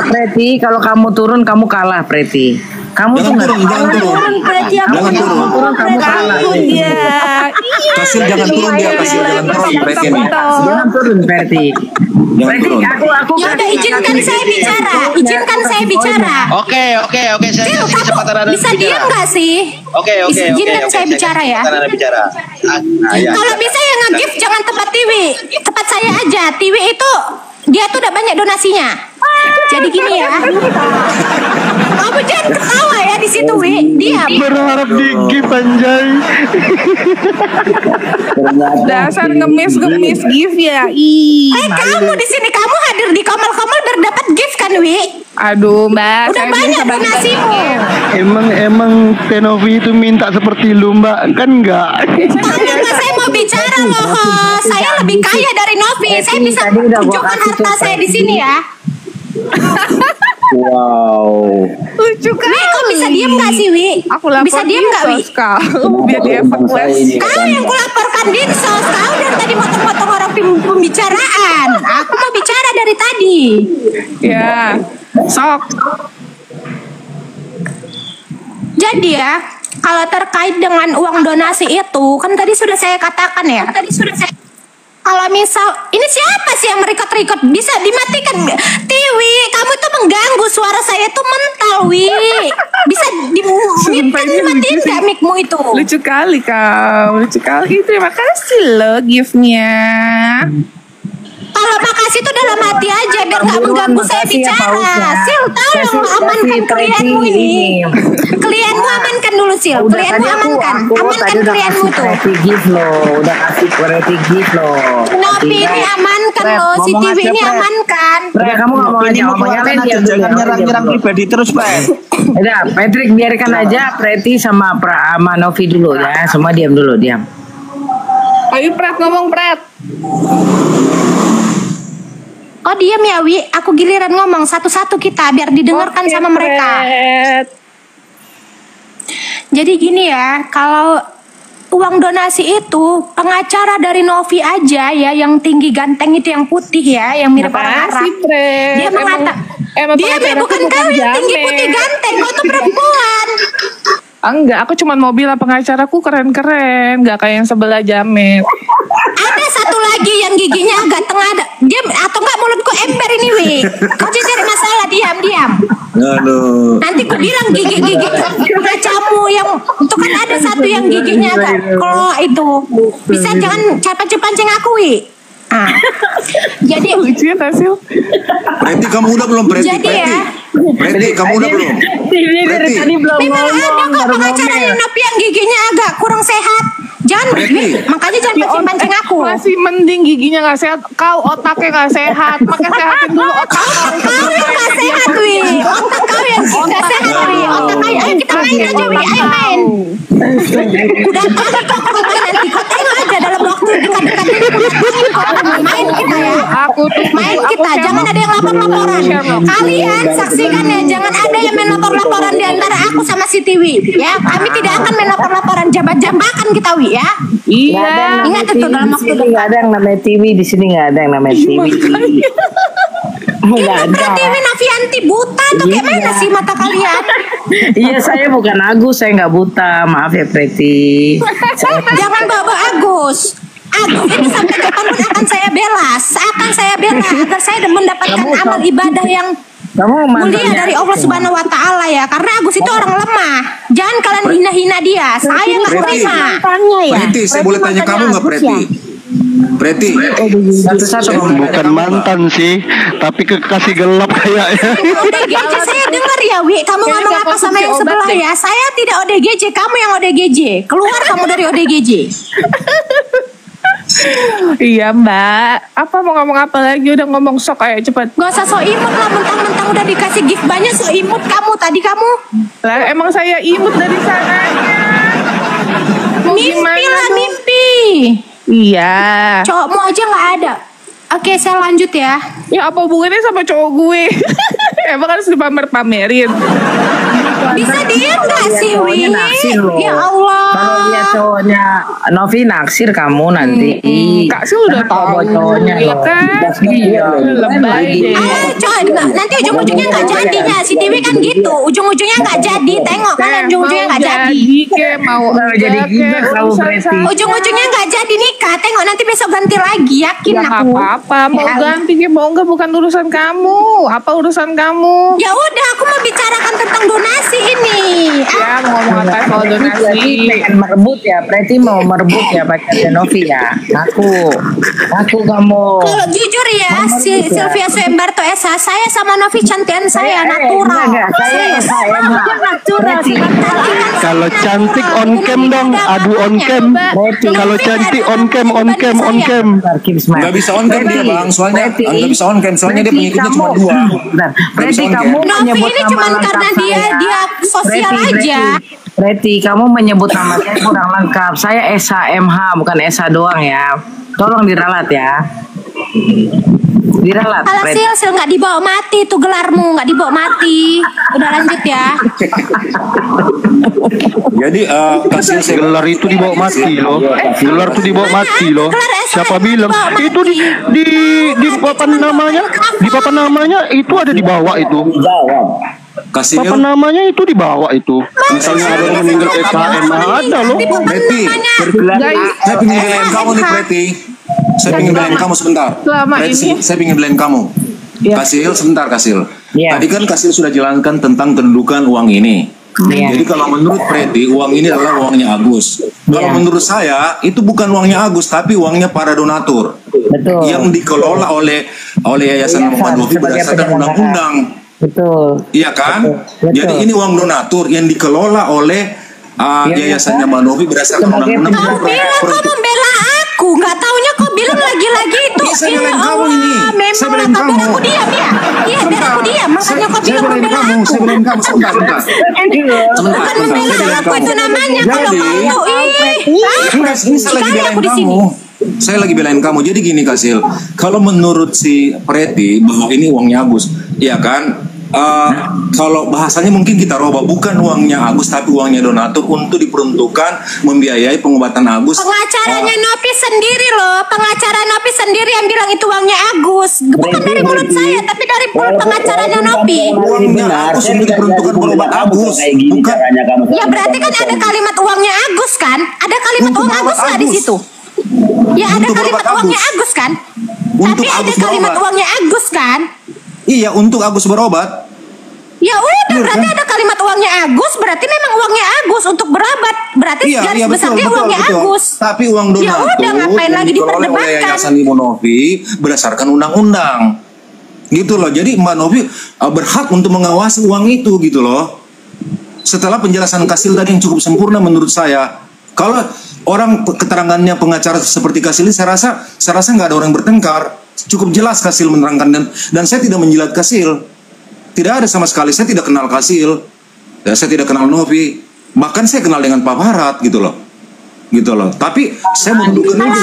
Preti, kalau kamu turun kamu kalah, Preti. Kamu jangan turun, jangan turun. Preti, jangan turun. Kamu kalah. Kasil jangan turun dia, Kasil jangan turun, Preti nih. Jangan turun, Preti. Preti, aku. Ya udah izinkan saya bicara, izinkan saya bicara. Oke, saya Sil, kasih kesempatan Anda bisa diam nggak sih? Oke. Izinkan saya bicara ya. Bicara. Ya. Kalau bisa ya nge-gift jangan tempat Tiwi, tempat saya aja. Tiwi itu dia tuh udah banyak donasinya. Jadi gini ya. Kamu jangan ketawa ya di situ, Wi. Diam. Berharap di gift anjay. Dasar ngemis gift ya. Kamu di sini kamu hadir di Kamal berdapat gift kan, Wi? Aduh, Mbak. Udah banyak donasimu. Emang Tenovi itu minta seperti lu, Mbak? Kan enggak. Saya mau bicara loh. Saya lebih kaya dari Novi. Saya bisa tunjukkan harta saya di sini ya. Wow. Lucu kan? Wi, kau bisa diem gak sih, Wi? Aku lapor bisa diem gak, Wi? Biar dievakuasi. Kau yang kulaporkan dinsos. Kau dari tadi motong-motong orang pembicaraan. Aku mau bicara dari tadi. Ya, sok. Jadi ya, kalau terkait dengan uang donasi itu, kan tadi sudah saya katakan ya. Kalau misal, ini siapa sih yang merekod-rekod? Bisa dimatikan nggak? Tiwi, kamu tuh mengganggu suara saya tuh mental, Wi. Bisa dimatiin nggak mic-mu itu? Lucu kali kau, lucu kali. Terima kasih loh gift-nya. Kalau makasih tuh dalam hati aja biar nggak mengganggu saya bicara. Sil, tolong amankan klienmu ini. Klienmu amankan dulu, Sil. Klienmu amankan. Amankan klienmu tuh. Preti gift loh, udah kasih Preti gift loh. Nopi ini amankan loh, si Tiwi ini amankan. Udah kamu ngomongnya jangan nyerang pribadi terus, Pak. Udah, Patrick biarkan aja Preti sama Novi dulu ya. Semua diam dulu, diam. Ayo Pret, ngomong Pret. Oh diam ya, Wi. Aku giliran ngomong satu-satu kita biar didengarkan sama mereka. Jadi gini ya, kalau uang donasi itu pengacara dari Novi aja ya, yang tinggi ganteng itu, yang putih ya, yang mirip orang Arab. Dia mengatakan dia bukan kau yang tinggi putih ganteng, kau tuh perempuan. Enggak, aku cuma mau bilang pengacaraku keren-keren, enggak kayak yang sebelah Jamet. Ada satu lagi yang giginya agak tengah, dia atau enggak mulutku ember ini, Wi. Kau cari masalah, diam. Aduh. Nanti ku bilang gigi pengacamu yang itu kan ada satu yang giginya agak kalau itu bisa jangan pancing aku, Wi. Jadi lucu ya Tasil. Preti kamu udah belum, Preti? Jadi ya. Preti kamu udah belum? Preti tadi belum Memang ada kok pengacara Nopi yang giginya agak kurang sehat. Jangan, makanya jangan pancing aku. Masih mending giginya nggak sehat, kau otaknya nggak sehat. Makanya sehatin dulu otak. Kau yang nggak sehat, Wi. Otak kau yang nggak sehat, Wi. Otak kau, ayo kita main aja, Wi. Ayo main. Udah kali kau nanti kau tengok aja dalam waktu dekat-dekat ini. Main kita ya. Main kita, jangan ada yang lapor-laporan. Kalian saksikan ya, jangan ada yang main lapor-laporan di antara aku sama si Tiwi. Ya, kami tidak akan main lapor-laporan, jambakan kita, Wi. Ya, iya. Ingat itu dalam waktu dekat. Nggak ada yang namanya TV di sini, nggak ada yang namanya TV. Nggak ada. Tiwi Novianti buta tuh kayak mana sih mata kalian? Iya, saya bukan Agus, saya nggak buta, maaf ya Preti. Jangan bawa Agus. Agus ini sampai kapanpun akan saya bela agar saya mendapatkan amal ibadah yang mulia dari Allah Subhanahu Wa Taala ya, karena Agus itu orang lemah. Jangan kalian hina-hina dia. Saya nggak terima. Preti, saya boleh tanya kamu nggak, Preti? Preti, bukan mantan sih, tapi kekasih gelap kayaknya. ODGJ saya dengar ya, Wi. Kamu ngomong apa sama yang sebelah ya? Saya tidak ODGJ, kamu yang ODGJ. Keluar kamu dari ODGJ. Iya Mbak, apa mau ngomong apa lagi? Udah ngomong sok ayo cepet. Gak usah so imut lah, mentang-mentang udah dikasih gift banyak so imut kamu tadi kamu. Lah emang saya imut dari sananya. Mimpi lah mimpi. Iya. Cowokmu aja nggak ada. Oke, saya lanjut ya. Ya apa hubungannya sama cowok gue? Emang harus dipamer-pamerin. Bisa diem gak sih, Wi? Naksir loh. Ya Allah. Kalau dia cowoknya Novi naksir kamu nanti. Kak Sil udah tahu cowoknya ya loh. kan? Iya. Lebay deh. Coy, nanti ujung-ujungnya nggak jadinya. Si Dewi kan gitu. Ujung-ujungnya nggak jadi. Tengok kalian ujung-ujungnya nggak jadi. Mau jadi gila kamu berarti. Ujung-ujungnya nggak jadi nikah. Tengok nanti besok ganti lagi. Yakin Ya nggak aku. apa-apa, mau ganti ke mau enggak bukan urusan kamu. Apa urusan kamu? Ya udah, aku mau bicarakan tentang donasi ini. Ya mau ngomong apa soal Berarti donasi? pengen merebut ya, berarti mau merebut ya pacarnya Novi ya. Aku kamu. Kalau jujur ya, si Sylvia Suembarto Esa, saya sama Novi cantian saya natural. Enggak, saya natural. Kalau cantik on cam dong, adu on cam. Kalau cantik on cam. Nggak bisa on cam dia bang, soalnya nggak bisa on cam, soalnya dia pengikutnya cuma 2. Berarti kamu Novi menyebut ini nama cuma lengkap karena saya. dia sosial aja. Berarti kamu menyebut nama saya kurang lengkap. Saya Esa MH bukan Esa doang ya. Tolong diralat ya. Diralat. Kalau Preti. Sil nggak dibawa mati tuh gelarmu, nggak dibawa mati. Udah lanjut ya. Jadi kasih saya Gelar itu dibawa mati loh. Gelar itu dibawa mati loh. Siapa bilang? Itu di papan namanya, di papan namanya itu ada di bawah itu. kasih Papan namanya itu di bawah itu. Misalnya ada yang meninggal SKM ada loh. Preti. Saya pengen belain kamu nih Preti. Saya pengen belain kamu sebentar. Selama Preti, ini- saya pengen belain kamu. Kasil sebentar Kasil. Iya. Tadi kan Kasil sudah jelaskan tentang kedudukan uang ini. Iya. Jadi kalau menurut Preti uang ini adalah uangnya Agus. Kalau Iya. menurut saya itu bukan uangnya Agus tapi uangnya para donatur Betul. yang dikelola oleh Yayasan Muhammad Lutfi sebagai berdasarkan penyelenggara. undang-undang. Betul. Iya kan? Betul. Jadi ini uang donatur yang dikelola oleh Yayasannya Mbak Novi berdasarkan Sebagai undang-undang. Kau bilang kau membela aku, nggak taunya kau bilang lagi-lagi itu. Iya, saya belain Ya kamu Allah, ini. memang Saya belain kau biar kamu. aku diam ya. Iya, biar aku diam. Makanya kau Saya bilang belain membela kamu, aku. saya belain kamu sebentar. Bukan membela aku itu namanya kalau Jadi, kau Enggak, ini saya lagi belain aku di sini. kamu. Saya lagi belain kamu. Jadi gini Kasil, kalau menurut si Preti bahwa ini uangnya Agus, ya kan? Kalau bahasanya mungkin kita robah, bukan uangnya Agus tapi uangnya donatur untuk diperuntukkan membiayai pengobatan Agus. Pengacaranya Nopi sendiri loh. Pengacara Nopi sendiri yang bilang itu uangnya Agus. Bukan dari mulut saya, tapi dari mulut pengacaranya Nopi. Uangnya Agus untuk diperuntukkan berobat Agus, bukan. Ya berarti kan ada kalimat uangnya Agus kan? Ada kalimat Untuk uang Agus berobat nggak di Agus. situ? Ya ada Untuk kalimat berobat uangnya Agus. Agus kan? Untuk Tapi ada Agus kalimat berobat. uangnya Agus kan? Iya, untuk Agus berobat. Ya udah Iya, berarti kan? ada kalimat uangnya Agus, berarti memang uangnya Agus untuk berobat. Berarti garis besarnya uangnya Agus. Tapi uang Ya donatur udah, ngapain yang lagi dikelola oleh diperdebatkan? Yayasan Ibu Novi berdasarkan undang-undang. Gitu loh. Jadi Mbak Novi berhak untuk mengawasi uang itu gitu loh. Setelah penjelasan Kasil tadi yang cukup sempurna menurut saya. Kalau orang keterangannya pengacara seperti Kasil ini saya rasa nggak ada orang bertengkar. Cukup jelas Kasil menerangkan dan saya tidak menjilat Kasil. Tidak ada sama sekali, saya tidak kenal Kasil. Ya, saya tidak kenal Novi. Bahkan saya kenal dengan Pak Barat gitu loh. Gitu loh. Tapi saya mendudukan itu.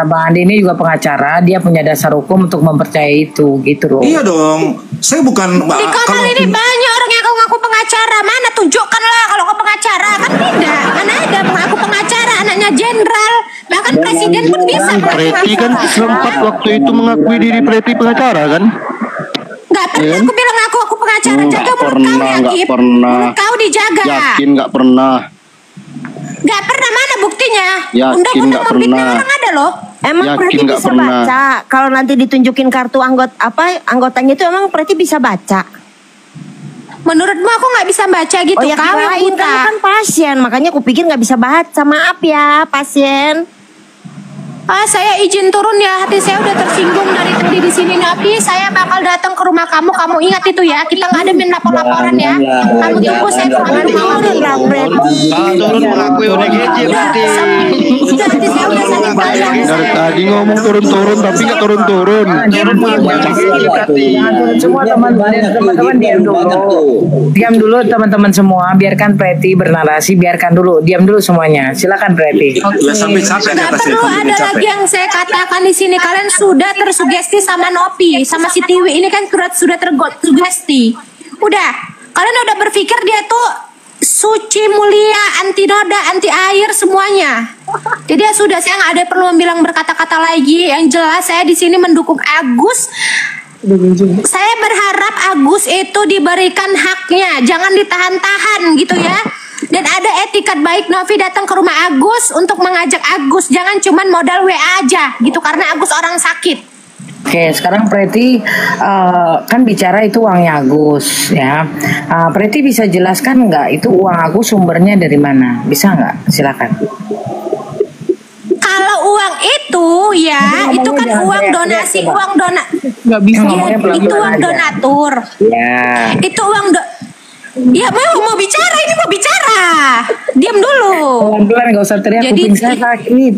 Bang Andi ini juga pengacara, dia punya dasar hukum untuk mempercayai itu, gitu loh. Iya dong. Saya bukan Di kanal ini banyak orang yang ngaku pengacara. Mana tunjukkanlah kalau kau pengacara. Kan tidak. Mana ada mengaku pengacara, anaknya jenderal. Bahkan presiden pun bisa. Preti kan sempat waktu itu mengakui diri Preti pengacara kan? Gak pernah aku bilang aku pengacara. Jaga mulut kau ya, Gip. Mulut kau dijaga. Yakin nggak pernah? Gak pernah, mana buktinya? Yakin Undang-undang nggak memfitnah pernah? orang ada loh. Emang Yakin Preti nggak bisa pernah? baca? Kalau nanti ditunjukin kartu anggotanya itu emang Preti bisa baca? Menurutmu aku gak bisa baca gitu? Oh ya Kau yang kirain buta. kamu kan pasien, makanya aku pikir nggak bisa baca. Maaf ya pasien. Saya izin turun ya, hati saya udah tersinggung dari tadi di sini. Napi, saya bakal datang ke rumah kamu. Kamu ingat itu ya, kita nggak ada main lapor-laporan ya. Kamu tunggu saya ke rumah Turun lah Preti. turun mengakui ODGJ berarti. Udah, hati saya udah sakit kalian. Dari tadi ngomong turun-turun tapi nggak turun-turun. Semua teman-teman diam dulu. Diam dulu teman-teman semua, biarkan Preti bernarasi, biarkan dulu. Diam dulu semuanya. Silakan Preti. Ya sampai capek Nggak kata saya, perlu sampai ada capek. lagi yang saya katakan di sini. Kalian sudah tersugesti sama Nopi, sama si Tiwi. Ini kan sudah tersugesti. Udah, Kalian udah berpikir dia tuh suci, mulia, anti noda, anti air semuanya. Jadi ya sudah, saya nggak ada perlu bilang berkata-kata lagi. Yang jelas saya di sini mendukung Agus. Saya berharap Agus itu diberikan haknya, jangan ditahan-tahan gitu ya. Dan ada etikat baik Novi datang ke rumah Agus untuk mengajak Agus, jangan cuman modal WA aja gitu karena Agus orang sakit. Oke, sekarang Preti kan bicara itu uangnya Agus ya. Preti bisa jelaskan nggak itu uang Agus sumbernya dari mana? Bisa nggak? Silakan. Kalau uang itu ya, itu kan uang donasi, uang Nggak bisa ngomongnya pelan-pelan itu uang aja. donatur. Ya. Itu uang ya mau bicara, ini mau bicara. Diam dulu. Pelan-pelan, nggak usah teriak, Jadi- kuping saya sakit.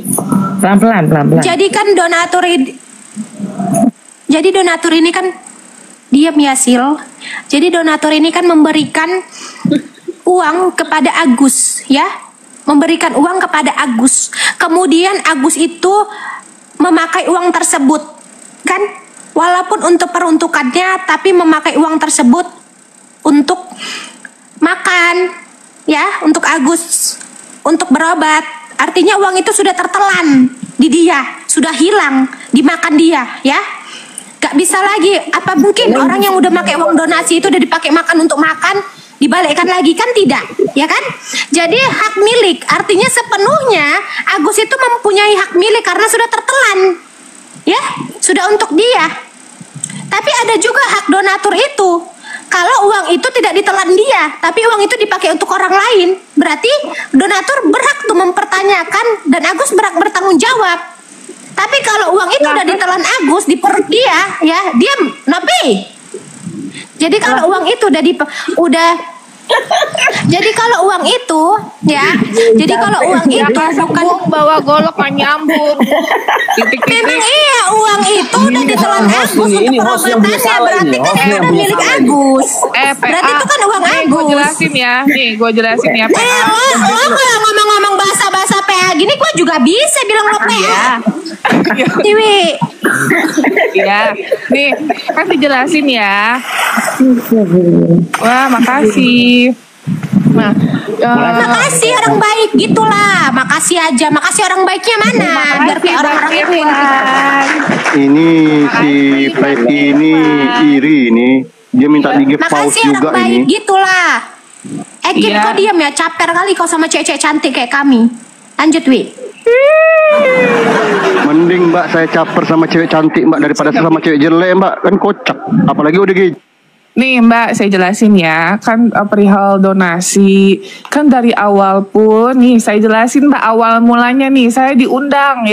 Pelan-pelan. Jadi kan donatur ini kan diam ya Sil. Jadi donatur ini kan memberikan uang kepada Agus ya. Memberikan uang kepada Agus. Kemudian Agus itu memakai uang tersebut kan, walaupun untuk peruntukannya, tapi memakai uang tersebut untuk makan ya, untuk Agus, untuk berobat. Artinya uang itu sudah tertelan di dia, sudah hilang dimakan dia ya. Gak bisa lagi. Apa mungkin orang yang udah pakai uang donasi itu udah dipakai makan untuk makan dibalikkan lagi? Kan tidak, ya kan? Jadi hak milik, artinya sepenuhnya Agus itu mempunyai hak milik karena sudah tertelan, ya, sudah untuk dia. Tapi ada juga hak donatur itu. Kalau uang itu tidak ditelan dia, tapi uang itu dipakai untuk orang lain, berarti donatur berhak tuh mempertanyakan dan Agus berhak bertanggung jawab. Tapi kalau uang itu udah ditelan Agus di perut dia, ya, diam, Nopi. Jadi kalau uang itu jadi kalau uang itu ya, jadi kalau uang itu bukan bawa golok nggak nyambung. memang iya, uang itu udah ditelan Agus untuk perobatannya, berarti kan itu udah milik Agus. Berarti itu kan uang Gue Agus. jelasin ya, nih gue jelasin ya PA. Lo kalau ngomong-ngomong bahasa-bahasa PA gini, gue juga bisa bilang lo PA. Dewi. Ya, nih kan dijelasin ya. Wah, makasih. Nah, Makasih orang baik gitulah. Makasih aja. Makasih orang baiknya mana? Biar kayak orang-orang itu yang Ini si Preti ini iri ini. Dia minta di give pause makasih juga orang baik ini. gitulah. Kim, Iya. kau diam ya, caper kali kau sama cewek-cewek cantik kayak kami. Lanjut Wi. Mending Mbak saya caper sama cewek cantik Mbak daripada saya sama cewek jelek Mbak. Kan kocak. Apalagi udah gitu. nih Mbak, saya jelasin ya, kan perihal donasi, kan dari awal pun nih saya jelasin Mbak, awal mulanya nih saya diundang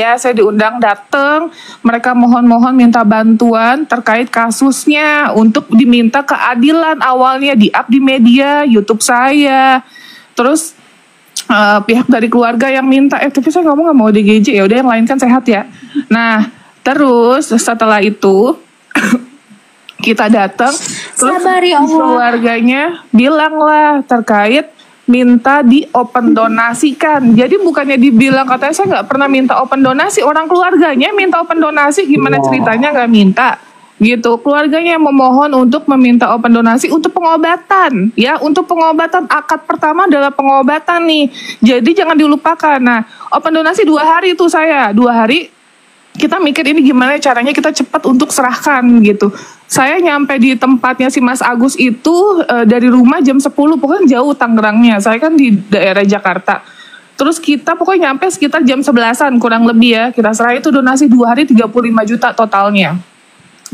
datang, mereka mohon-mohon minta bantuan terkait kasusnya untuk diminta keadilan, awalnya di-up di media YouTube saya, terus pihak dari keluarga yang minta, tapi saya ngomong nggak mau DGJ, ya udah yang lain kan sehat ya. Nah terus setelah itu kita datang, terus Sabar ya Allah. keluarganya bilang lah terkait minta di open donasikan. Jadi bukannya dibilang, katanya saya nggak pernah minta open donasi, orang keluarganya minta open donasi, gimana ceritanya nggak minta? Gitu, keluarganya memohon untuk meminta open donasi untuk pengobatan, ya, untuk pengobatan. Akad pertama adalah pengobatan nih, jadi jangan dilupakan. Nah, open donasi 2 hari itu saya 2 hari kita mikir ini gimana caranya kita cepat untuk serahkan gitu. Saya nyampe di tempatnya si Mas Agus itu dari rumah jam 10, pokoknya jauh Tangerangnya. Saya kan di daerah Jakarta. Terus kita pokoknya nyampe sekitar jam 11-an kurang lebih ya. Kita serah itu donasi 2 hari 35 juta totalnya.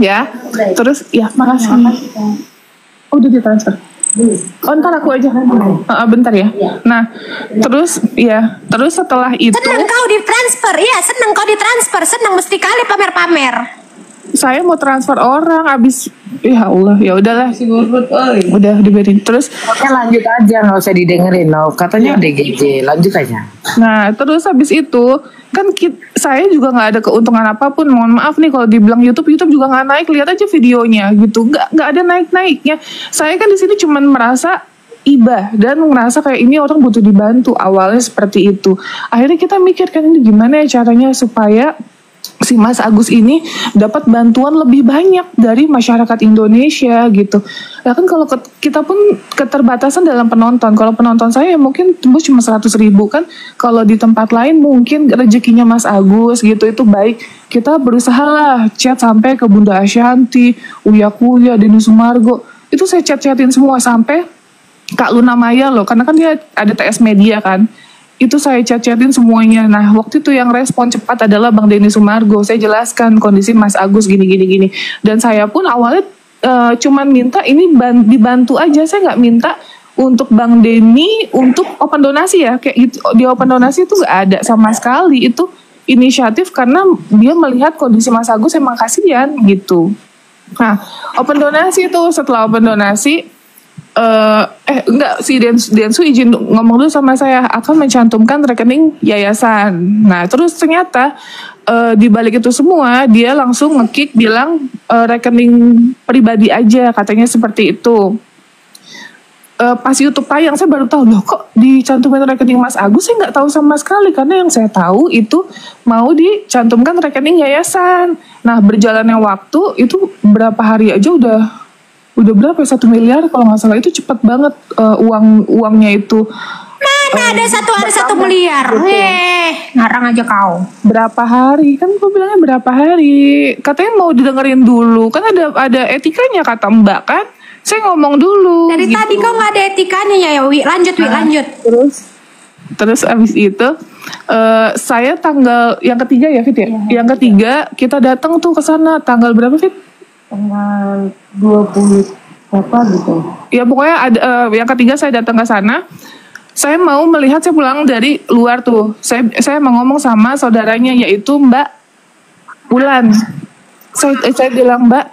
Ya. Terus ya makasih. Oh, udah ditransfer. Oh, ntar aku aja. Bentar ya. Nah, terus setelah itu Seneng kau ditransfer, iya seneng kau ditransfer, seneng mesti kali pamer-pamer. saya mau transfer orang abis, ya Allah, ya udahlah, udah diberin. Terus Pokoknya lanjut aja, nggak usah didengerin. No, katanya DGJ, lanjut aja. nah terus habis itu kan saya juga nggak ada keuntungan apapun. Mohon maaf nih kalau dibilang YouTube juga nggak naik, lihat aja videonya gitu, nggak ada naiknya. Saya kan di sini cuman merasa ibah dan merasa kayak ini orang butuh dibantu, awalnya seperti itu. Akhirnya kita mikir kan ini gimana ya caranya supaya si Mas Agus ini dapat bantuan lebih banyak dari masyarakat Indonesia gitu. Ya kan kalau kita pun keterbatasan dalam penonton. Kalau penonton saya mungkin tembus cuma 100.000 kan. Kalau di tempat lain mungkin rezekinya Mas Agus gitu itu baik. Kita berusaha lah chat sampai ke Bunda Ashanti, Uya Kuya, Denny Sumargo. Itu saya chat-chatin semua sampai Kak Luna Maya loh. Karena kan dia ada TS Media kan. Itu saya chat-chatin semuanya. Nah, waktu itu yang respon cepat adalah Bang Denny Sumargo. Saya jelaskan kondisi Mas Agus gini. Dan saya pun awalnya cuman minta ini dibantu aja. Saya nggak minta untuk Bang Denny untuk open donasi ya. Kayak gitu, di open donasi itu nggak ada sama sekali. Itu inisiatif karena dia melihat kondisi Mas Agus emang kasihan gitu. Nah, open donasi itu setelah open donasi enggak si Densu izin ngomong dulu sama saya akan mencantumkan rekening yayasan. Nah terus ternyata di balik itu semua dia langsung nge-kick bilang rekening pribadi aja katanya seperti itu. Pas YouTube tayang saya baru tahu loh kok dicantumkan rekening Mas Agus. Saya nggak tahu sama sekali karena yang saya tahu itu mau dicantumkan rekening yayasan. Nah berjalannya waktu itu berapa hari aja udah berapa ya 1 miliar kalau nggak salah, itu cepat banget uangnya itu. Mana ada 1 hari 1 miliar? Ngarang aja kau. Berapa hari? Kan gue bilangnya berapa hari. Katanya mau didengerin dulu. Kan ada etikanya kata Mbak kan. Saya ngomong dulu. Dari gitu. tadi kau nggak ada etikanya ya Wi. Lanjut. Terus abis itu saya tanggal yang ketiga ya Fit ya. Yang ketiga kita datang tuh ke sana tanggal berapa Fit? Tanggal 20 apa gitu. Ya pokoknya ada yang ketiga saya datang ke sana. Saya mau melihat, saya pulang dari luar tuh. Saya mau ngomong sama saudaranya yaitu Mbak Bulan. Saya bilang Mbak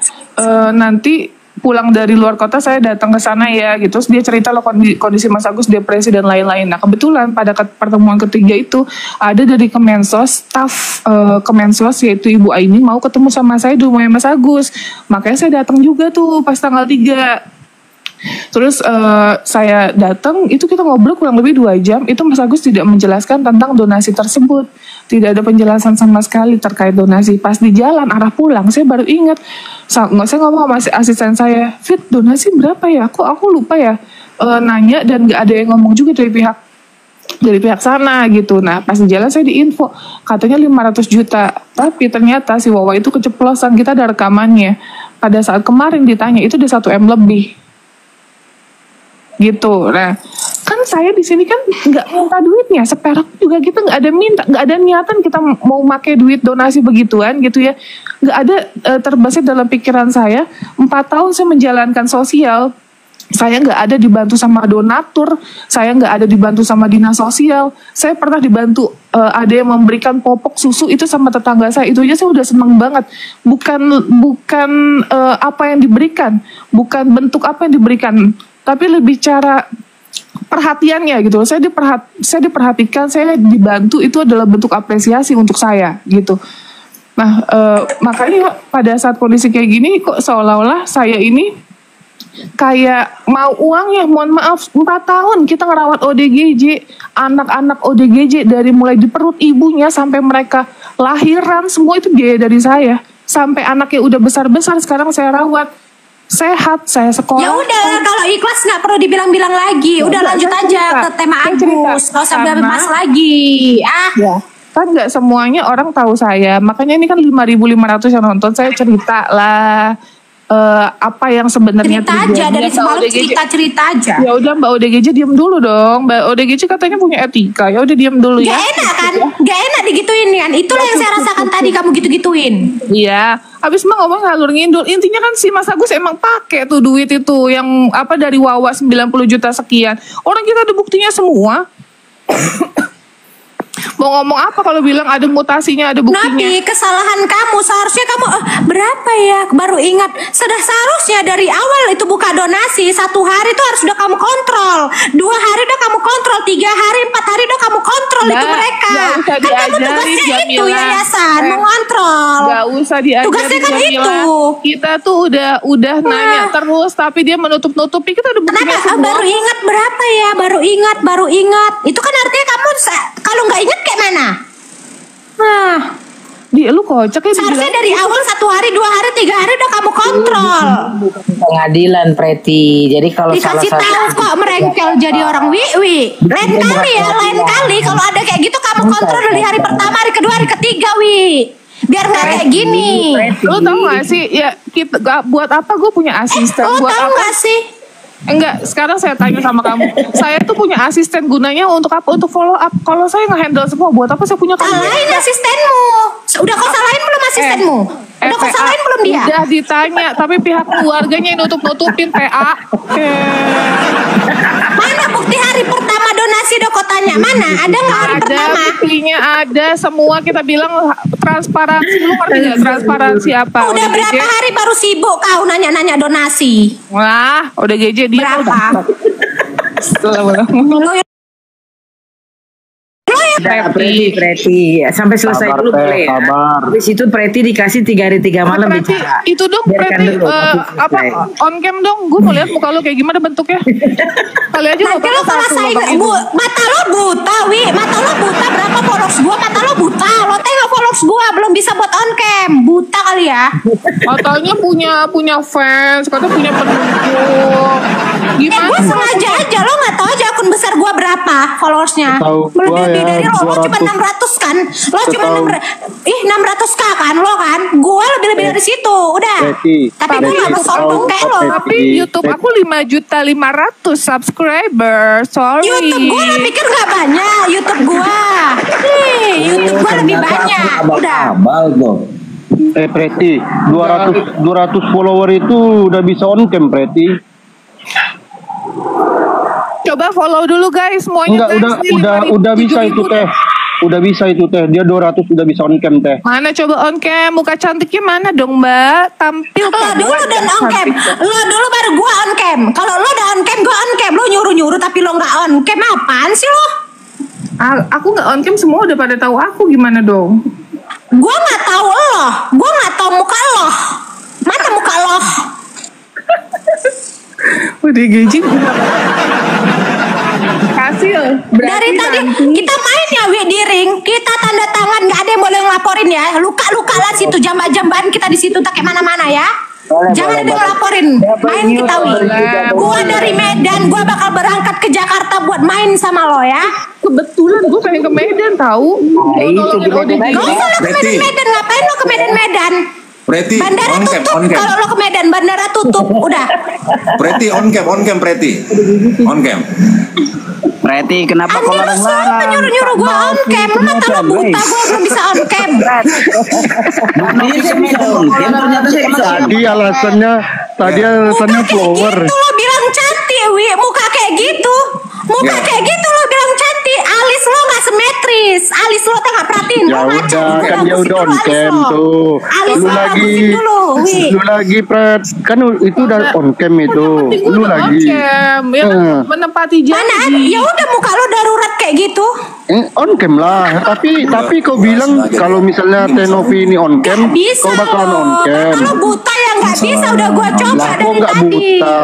nanti pulang dari luar kota saya datang ke sana ya gitu. Terus dia cerita loh kondisi Mas Agus depresi dan lain-lain. Nah kebetulan pada pertemuan ketiga itu ada dari Kemensos, staf Kemensos yaitu Ibu Aini mau ketemu sama saya di rumahnya Mas Agus. Makanya saya datang juga tuh pas tanggal 3. Terus saya datang, itu kita ngobrol kurang lebih 2 jam. Itu Mas Agus tidak menjelaskan tentang donasi tersebut. Tidak ada penjelasan sama sekali terkait donasi. Pas di jalan arah pulang, saya baru ingat. Saya ngomong sama asisten saya, Fit donasi berapa ya? Aku lupa ya. Nanya dan gak ada yang ngomong juga dari pihak sana gitu. Nah pas di jalan saya diinfo katanya 500 juta. Tapi ternyata si Wawa itu keceplosan. Kita ada rekamannya. Pada saat kemarin ditanya itu udah 1 M lebih. Gitu. Nah kan saya di sini kan nggak minta duitnya, seperak juga kita nggak ada niatan kita mau pakai duit donasi begituan gitu ya, nggak ada terbesit dalam pikiran saya. 4 tahun saya menjalankan sosial, saya nggak ada dibantu sama donatur, saya nggak ada dibantu sama dinas sosial, saya pernah dibantu ada yang memberikan popok susu itu sama tetangga saya, itu aja saya udah seneng banget. Bukan apa yang diberikan, bukan bentuk apa yang diberikan, tapi lebih cara perhatiannya gitu. Saya diperhatikan, saya dibantu, itu adalah bentuk apresiasi untuk saya gitu. Nah makanya pada saat kondisi kayak gini kok seolah-olah saya ini kayak mau uangnya. Mohon maaf, 4 tahun kita ngerawat ODGJ, anak-anak ODGJ dari mulai di perut ibunya sampai mereka lahiran, semua itu biaya dari saya. Sampai anaknya udah besar-besar sekarang saya rawat. Sehat, saya sekolah. Ya udah, kalau ikhlas nggak perlu dibilang-bilang lagi. Udah lanjut aja ke tema Agus, nggak usah bahas lagi. Ya, kan nggak semuanya orang tahu saya. Makanya ini kan 5.500 yang nonton, saya cerita lah apa yang sebenarnya cerita aja dari semalam, cerita aja. Ya udah Mbak ODGJ diam dulu dong. Mbak ODGJ katanya punya etika. Ya udah diam dulu ya. Gak enak kan? Gak enak digituin kan? Itulah yang saya rasakan tadi kamu gitu-gituin. Iya. Habis mah ngomong ngalur ngidul. Intinya kan si Mas Agus emang pakai tuh duit itu yang apa dari Wawa 90 juta sekian. Orang kita ada buktinya semua. Mau ngomong apa kalau bilang ada mutasinya, ada buktinya? Nabi, kesalahan kamu. Seharusnya kamu berapa ya? Baru ingat. Seharusnya dari awal itu buka donasi. 1 hari itu harus udah kamu kontrol. 2 hari udah kamu kontrol. 3 hari, 4 hari udah kamu kontrol itu mereka. Kan kamu tugasnya itu yayasan mengontrol. Gak usah diajarin. Tugasnya kan Jamila. itu. Kita tuh udah nanya terus, tapi dia menutup-nutupi. Kita udah buktinya Kenapa? semua. Baru ingat berapa ya? Baru ingat. Itu kan artinya kamu kalau nggak ingat kayak mana? Nah, Di lu kocak ya. Seharusnya dari awal 1 hari, 2 hari, 3 hari udah kamu kontrol. Pengadilan Preti. Jadi kalau salah Dikasih satu tahu kok merengkel jadi orang Wi. Lain kali ya, lain kali kalau ada kayak gitu kamu kontrol dari hari pertama, hari kedua, hari ketiga Wi. Biar nggak kayak gini. Lu tau gak sih ya kita buat apa gue punya asisten? Lo Buat tau apa? gak sih? Enggak, sekarang saya tanya sama kamu. Saya tuh punya asisten gunanya untuk apa? Untuk follow up. Kalau saya nge-handle semua, buat apa saya punya kamu? Salahin asistenmu. Udah kau salahin belum asistenmu? Udah kau salahin belum dia? Udah ditanya, tapi pihak keluarganya yang nutup-nutupin PA. Mana bukti hari pertama donasi udah kau tanya? Mana? Ada nggak hari Ada pertama? buktinya, ada semua kita bilang transparansi. Lu ngerti gak transparansi apa? Udah berapa GJ? hari baru sibuk kau nanya-nanya donasi? Wah, udah GJ dia Berapa? Lo Preti. Sampai selesai Sabar, dulu Teh, boleh ya. sabar. Habis itu Preti dikasih 3 hari 3 malam Preti, bicara. itu dong Biarkan Preti dulu, habis apa selesai. on cam dong, gue mau lihat muka lu kayak gimana bentuknya. Kali aja nanti lo kalau saya mata lo buta, Wi. Mata lo buta, berapa followers gua? Mata lo buta. Lo tengok followers gua belum bisa buat on cam. Buta kali ya. Katanya punya fans, katanya punya pendukung. Gimana? Gua sengaja aja, lo nggak tahu aja akun besar gua berapa followersnya. Tahu Belum gua lebih ya, dari lo cuma 200. 600 kan? Lo cuma Tahu. 600k kan lo kan? Gua lebih dari situ, udah. Preti, Tapi gua nggak mau sombong kayak lo. Tapi YouTube aku 5.500.000 subscriber. Sorry. YouTube gua lo pikir nggak banyak? YouTube gua, YouTube gua lebih banyak. Udah. Abal tuh. Preti, 200 follower itu udah bisa on cam, Preti. Coba follow dulu guys semuanya. Enggak, guys. Ini udah 5.000, bisa itu, 7.000. Teh. Udah bisa itu, Teh. Dia 200 udah bisa on cam, Teh. Mana coba on cam, muka cantiknya mana dong Mbak? Tampil Lo dulu dan on cam. Lo dulu baru gua on cam. Kalau lo udah on cam, gua on cam. Lo nyuruh-nyuruh tapi lo nggak on cam, apaan sih lo? Aku nggak on cam, semua udah pada tahu aku gimana dong? Gua nggak tahu lo. Gua nggak tahu muka lo. Mana muka lo? Udah gejing. Hasil. Dari tadi kita main ya Wi di ring, kita tanda tangan nggak ada yang boleh ngelaporin ya. Luka-luka lah situ, jambak-jambakan kita di situ tak kayak mana-mana ya. Jangan ada yang ngelaporin. Main kita Wi. Gua dari Medan, gua bakal berangkat ke Jakarta buat main sama lo ya. Kebetulan gue pengen ke Medan tahu. itu di Medan. Gak usah lo ke Medan-Medan, ngapain lo ke Medan-Medan? Preti, Bandara on cam, tutup on cam. kalau lo ke Medan, bandara tutup, udah. Preti, on cam, Preti. On cam. Preti, kenapa kau Andi lo siapa nyuruh-nyuruh gue on cam? Lo mata lo buta, gue belum bisa on cam. Tadi alasannya follower. Gitu lo bilang cantik, Wi. Muka kayak gitu. Muka Ya. kayak gitu lo bilang cantik. Alis lo gak simetris. Alis lo tengah perhatiin. Ya Lo ngaca udah, juga, kan dia bagusin udah dulu on alis cam lo. tuh. Alis lo bagusin dulu, Wi. Lu lagi, Pret. Kan itu udah on cam itu. Lu lagi. Ya menempati Mana ada? janji. Ya udah muka lo darurat kayak gitu. On cam lah. Tapi kau bilang kalau misalnya Tenovi ini on cam, Bisa kau bakalan lo. on cam. Kalau buta ya nggak bisa. Udah gue coba Lah kok dari nggak tadi. buta?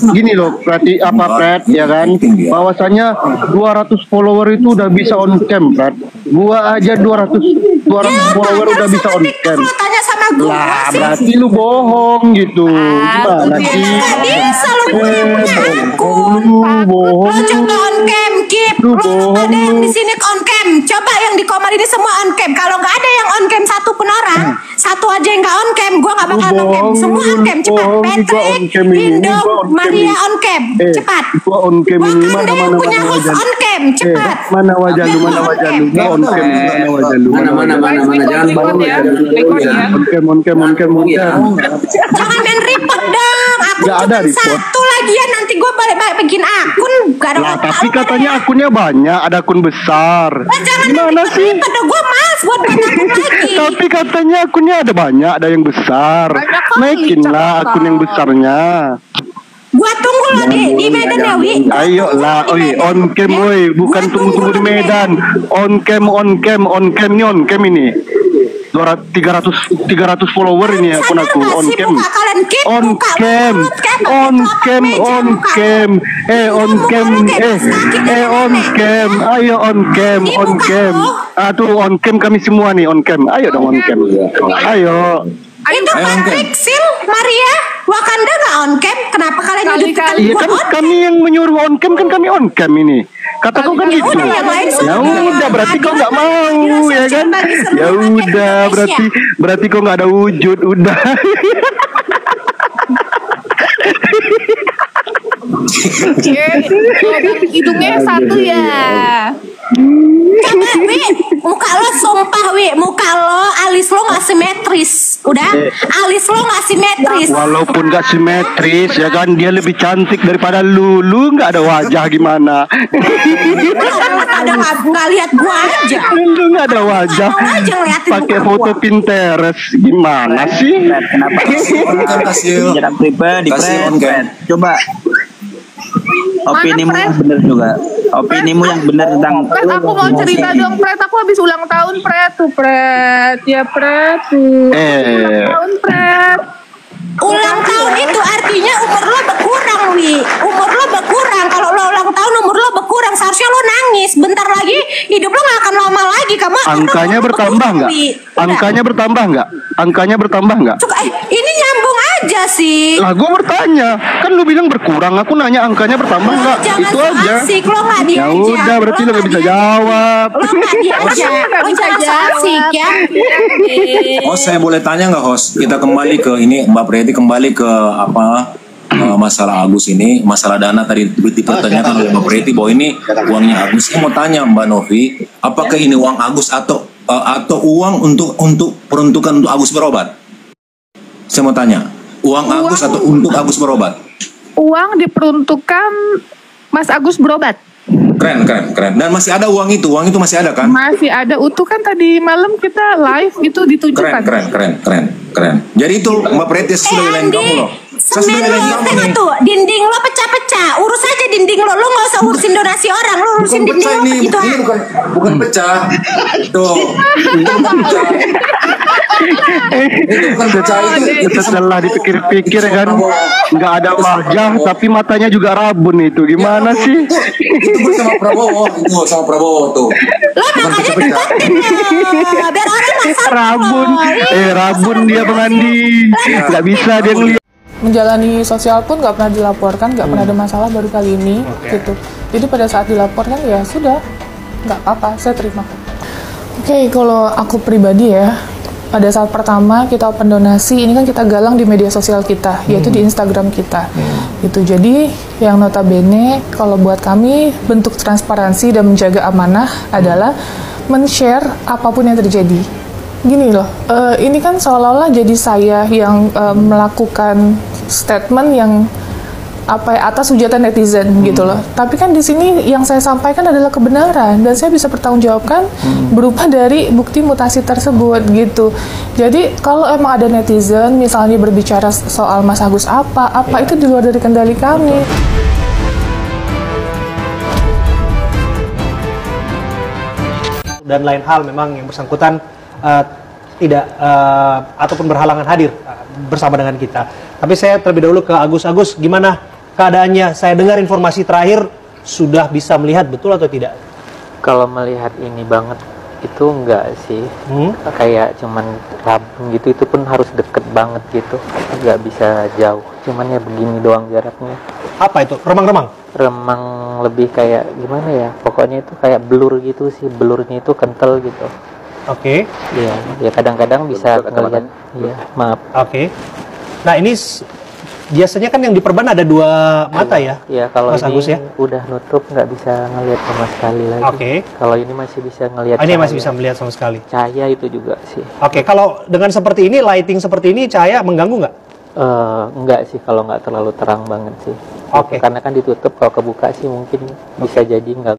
Gini loh, berarti apa Pret ya kan? Bahwasanya 200 follower itu udah bisa on cam, Pret. Gua aja 200 follower udah bisa on cam. Kalau tanya sama gue Lah, sih. berarti lu bohong gitu. Gimana itu sih? dia. Nggak bisa lo punya akun. Lu bohong. Lo coba on cam, Kip. Lu Lo bohong, ada yang lu. di sini on cam. Coba yang di Komar ini semua on cam. Kalau nggak ada yang on cam satu pun orang, satu aja yang nggak on cam, gue nggak bakal on cam. Semua on cam, cepat. Bohong, gua Patrick, on cam ini, Indo, gua on cam Maria ini. on cam, cepat. Gua on cam Gua ini kan mana deh yang punya host wajah. on cam, cepat. Mana wajah lu, mana wajah lu? Gua on cam ini, mana wajah lu? Mana, jangan Record ya. Record ya. On cam. Jangan main report dong. Akun Nggak ada cuma report. satu lagi ya. Nanti gue balik-balik bikin akun. Gak ada Lah, otak tapi lu pada katanya ya. akunnya banyak, ada akun besar. Lah, jangan Gimana sih? Pada gue mas buat buat akun lagi. Tapi katanya akunnya ada banyak, ada yang besar. Banyak kali, Naikinlah cakep. akun yang besarnya. Gua tunggu lo di Medan ya Wi. Ayo lah, oi, on cam, oi, bukan tunggu-tunggu di Medan. On cam ini. 300 follower ini akun aku on cam. On cam. Ayo on cam. Tuh on cam kami semua nih on cam. Ayo dong on cam. Ayo. Itu Patrick, Sil, Maria, Wakanda nggak on cam? Kenapa kalian hidupkan Iya kan kami yang menyuruh on cam, kan kami on cam ini. Kata kau kan gitu. Ya udah berarti kau nggak mau ya kan? Ya udah berarti kau nggak ada wujud udah. Hidungnya satu ya. Coba Wi, muka lo sumpah Wi, muka lo, alis lo nggak simetris, udah, alis lo nggak simetris. Walaupun nggak simetris ya kan, dia lebih cantik daripada lu nggak ada wajah gimana? Nggak lihat gua aja. Lu nggak ada wajah, pakai foto Pinterest gimana sih? Jarak pribadi, coba. Opinimu yang benar juga. Opinimu yang benar tentang. Pret, aku mau cerita dong, Pret. Aku habis ulang tahun, Pret. Tuh, Pret. Ya, Pret. Ulang tahun, Pret. Ulang tahun itu artinya umur lo berkurang, Wi. Umur lo berkurang. Kalau lo ulang tahun umur lo berkurang, seharusnya lo nangis. Bentar lagi hidup lo gak akan lama lagi. Kamu angkanya bertambah nggak? Angkanya bertambah nggak? Ini nyambung aja sih. Lah gue bertanya, kan lu bilang berkurang, aku nanya angkanya bertambah nggak? Itu aja. Asik, lo gak Ya udah, berarti lo nggak bisa jawab. Lo gak diajak, lo jangan so asik ya. Host, saya boleh tanya nggak, host? Kita kembali ke ini, Mbak Preti kembali ke apa? Masalah Agus ini, masalah dana tadi dipertanyakan oleh Mbak Preti bahwa ini uangnya Agus. Saya mau tanya Mbak Novi, apakah ini uang Agus atau uang untuk peruntukan untuk Agus berobat? Saya mau tanya, uang Agus atau untuk Agus berobat? Uang diperuntukkan Mas Agus berobat. Keren. Dan masih ada uang itu masih ada kan? Masih ada utuh kan, tadi malam kita live itu ditunjukkan. Keren. Jadi itu Mbak Preti sudah belain kamu loh. Semen lo, tengok tuh, dinding lo pecah-pecah. Urus aja dinding lo nggak usah urusin donasi orang. Lo urusin bukan dinding lo gitu ini bukan pecah. Tuh, itu bukan pecah. Itu bukan pecah itu. Setelah dipikir-pikir kan, nggak ada wajah tapi matanya juga rabun itu. Gimana sih? Itu bersama Prabowo, tuh. Lo makanya deketin ya, biar orang nggak salah. Rabun dia Bang Andi. Nggak bisa dia ngeliat. Menjalani sosial pun nggak pernah dilaporkan, nggak pernah ada masalah, baru kali ini gitu. Jadi pada saat dilaporkan ya sudah, nggak apa-apa, saya terima. Oke, kalau aku pribadi ya, pada saat pertama kita open donasi, ini kan kita galang di media sosial kita, yaitu di Instagram kita. Itu jadi yang notabene kalau buat kami bentuk transparansi dan menjaga amanah adalah men-share apapun yang terjadi. Gini loh, ini kan seolah-olah jadi saya yang melakukan statement yang atas hujatan netizen gitu loh. Tapi kan di sini yang saya sampaikan adalah kebenaran dan saya bisa bertanggungjawabkan berupa dari bukti mutasi tersebut gitu. Jadi kalau emang ada netizen misalnya berbicara soal Mas Agus apa itu di luar dari kendali kami. Dan lain hal memang yang bersangkutan tidak ataupun berhalangan hadir bersama dengan kita. Tapi saya terlebih dahulu ke Agus. Agus, gimana keadaannya? Saya dengar informasi terakhir sudah bisa melihat, betul atau tidak? Kalau melihat ini banget itu enggak sih, kayak cuman rabun gitu, itu pun harus deket banget gitu, nggak bisa jauh. Cuman ya begini doang jaraknya. Apa itu? Remang-remang? Remang lebih kayak gimana ya? Pokoknya itu kayak blur gitu sih, blurnya itu kental gitu. Oke. Iya, ya kadang-kadang bisa ngelihat. Iya, maaf. Oke. Nah ini biasanya kan yang diperban ada dua mata ya? Iya, kalau Mas ini Agus ya? Udah nutup, nggak bisa ngelihat sama sekali lagi. Oke. Kalau ini masih bisa ngelihat. Ini masih bisa melihat sama sekali. Cahaya itu juga sih. Oke, kalau dengan seperti ini, lighting seperti ini, cahaya mengganggu nggak? Enggak sih, kalau nggak terlalu terang banget sih. Oke. Karena kan ditutup, kalau kebuka sih mungkin bisa jadi nggak.